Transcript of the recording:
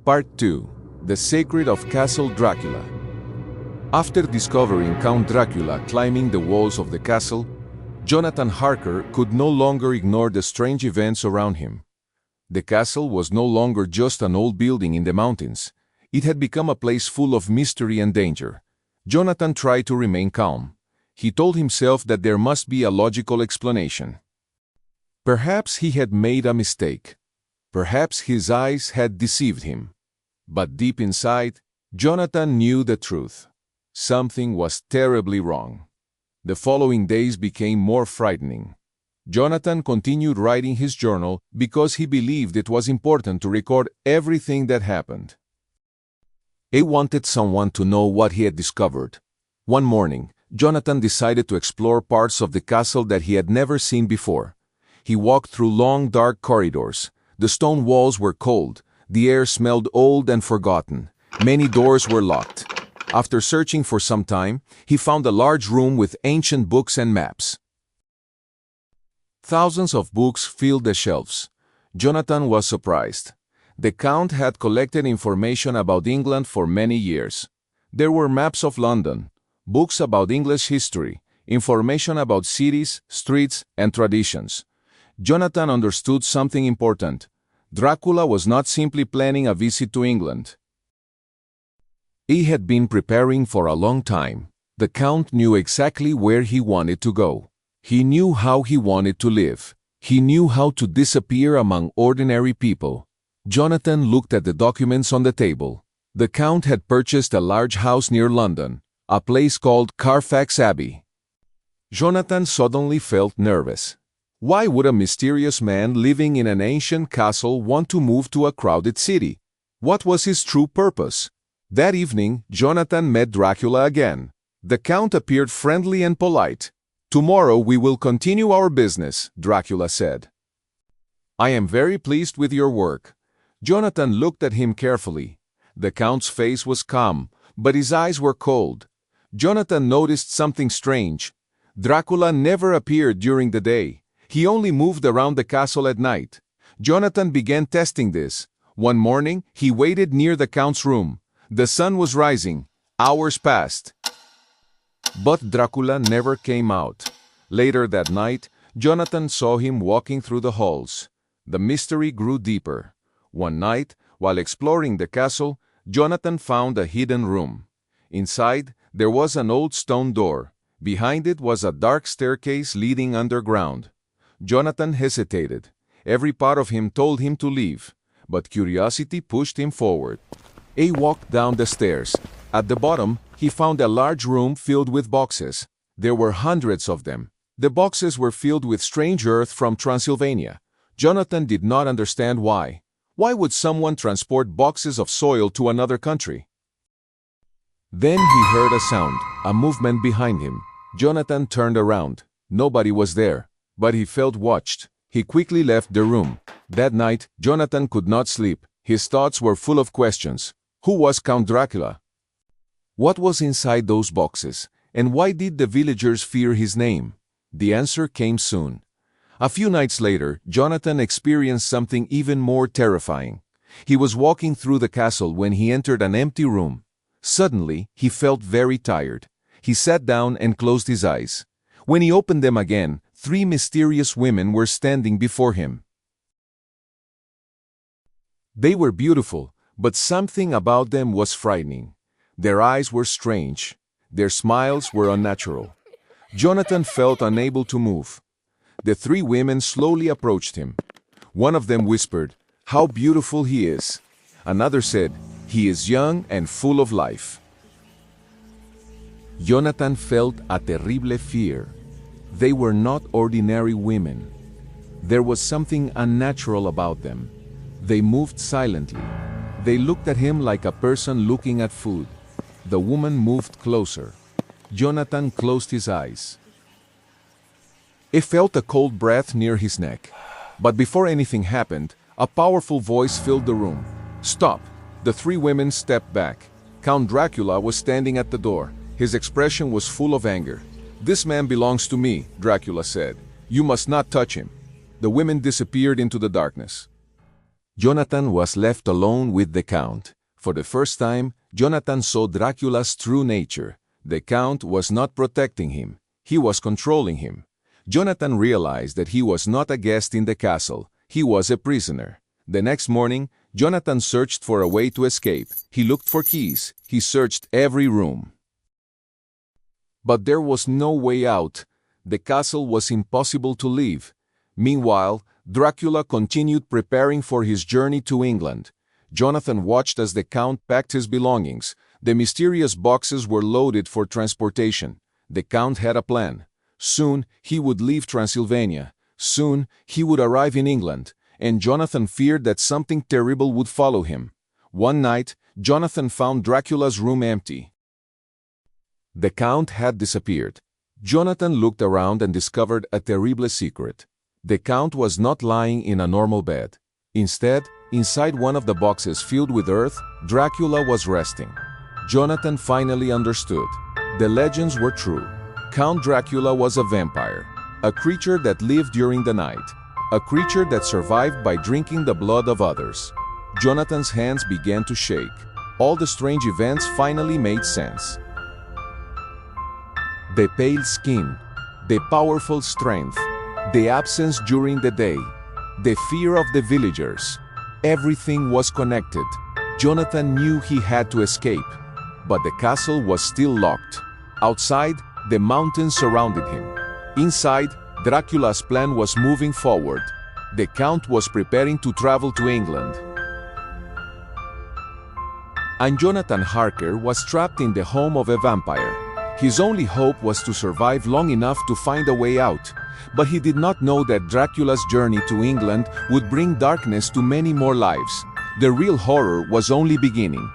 Part 2. The Secret of Castle Dracula. After discovering Count Dracula climbing the walls of the castle, Jonathan Harker could no longer ignore the strange events around him. The castle was no longer just an old building in the mountains. It had become a place full of mystery and danger. Jonathan tried to remain calm. He told himself that there must be a logical explanation. Perhaps he had made a mistake. Perhaps his eyes had deceived him. But deep inside, Jonathan knew the truth. Something was terribly wrong. The following days became more frightening. Jonathan continued writing his journal because he believed it was important to record everything that happened. He wanted someone to know what he had discovered. One morning, Jonathan decided to explore parts of the castle that he had never seen before. He walked through long, dark corridors. The stone walls were cold. The air smelled old and forgotten. Many doors were locked. After searching for some time, he found a large room with ancient books and maps. Thousands of books filled the shelves. Jonathan was surprised. The Count had collected information about England for many years. There were maps of London, books about English history, information about cities, streets, and traditions. Jonathan understood something important. Dracula was not simply planning a visit to England. He had been preparing for a long time. The Count knew exactly where he wanted to go. He knew how he wanted to live. He knew how to disappear among ordinary people. Jonathan looked at the documents on the table. The Count had purchased a large house near London, a place called Carfax Abbey. Jonathan suddenly felt nervous. Why would a mysterious man living in an ancient castle want to move to a crowded city? What was his true purpose? That evening, Jonathan met Dracula again. The Count appeared friendly and polite. "Tomorrow we will continue our business," Dracula said. "I am very pleased with your work." Jonathan looked at him carefully. The Count's face was calm, but his eyes were cold. Jonathan noticed something strange. Dracula never appeared during the day. He only moved around the castle at night. Jonathan began testing this. One morning, he waited near the Count's room. The sun was rising. Hours passed. But Dracula never came out. Later that night, Jonathan saw him walking through the halls. The mystery grew deeper. One night, while exploring the castle, Jonathan found a hidden room. Inside, there was an old stone door. Behind it was a dark staircase leading underground. Jonathan hesitated. Every part of him told him to leave, but curiosity pushed him forward. He walked down the stairs. At the bottom, he found a large room filled with boxes. There were hundreds of them. The boxes were filled with strange earth from Transylvania. Jonathan did not understand why. Why would someone transport boxes of soil to another country? Then he heard a sound, a movement behind him. Jonathan turned around. Nobody was there, but he felt watched. He quickly left the room. That night, Jonathan could not sleep. His thoughts were full of questions. Who was Count Dracula? What was inside those boxes? And why did the villagers fear his name? The answer came soon. A few nights later, Jonathan experienced something even more terrifying. He was walking through the castle when he entered an empty room. Suddenly, he felt very tired. He sat down and closed his eyes. When he opened them again, 3 mysterious women were standing before him. They were beautiful, but something about them was frightening. Their eyes were strange. Their smiles were unnatural. Jonathan felt unable to move. The 3 women slowly approached him. One of them whispered, "How beautiful he is." Another said, "He is young and full of life." Jonathan felt a terrible fear. They were not ordinary women. There was something unnatural about them. They moved silently. They looked at him like a person looking at food. The woman moved closer. Jonathan closed his eyes. He felt a cold breath near his neck. But before anything happened, a powerful voice filled the room. "Stop!" The 3 women stepped back. Count Dracula was standing at the door. His expression was full of anger. "This man belongs to me," Dracula said. "You must not touch him." The women disappeared into the darkness. Jonathan was left alone with the Count. For the first time, Jonathan saw Dracula's true nature. The Count was not protecting him. He was controlling him. Jonathan realized that he was not a guest in the castle. He was a prisoner. The next morning, Jonathan searched for a way to escape. He looked for keys. He searched every room. But there was no way out. The castle was impossible to leave. Meanwhile, Dracula continued preparing for his journey to England. Jonathan watched as the Count packed his belongings. The mysterious boxes were loaded for transportation. The Count had a plan. Soon, he would leave Transylvania. Soon, he would arrive in England. And Jonathan feared that something terrible would follow him. One night, Jonathan found Dracula's room empty. The Count had disappeared. Jonathan looked around and discovered a terrible secret. The Count was not lying in a normal bed. Instead, inside one of the boxes filled with earth, Dracula was resting. Jonathan finally understood. The legends were true. Count Dracula was a vampire, a creature that lived during the night, a creature that survived by drinking the blood of others. Jonathan's hands began to shake. All the strange events finally made sense. The pale skin, the powerful strength, the absence during the day, the fear of the villagers. Everything was connected. Jonathan knew he had to escape, but the castle was still locked. Outside, the mountains surrounded him. Inside, Dracula's plan was moving forward. The Count was preparing to travel to England. And Jonathan Harker was trapped in the home of a vampire. His only hope was to survive long enough to find a way out. But he did not know that Dracula's journey to England would bring darkness to many more lives. The real horror was only beginning.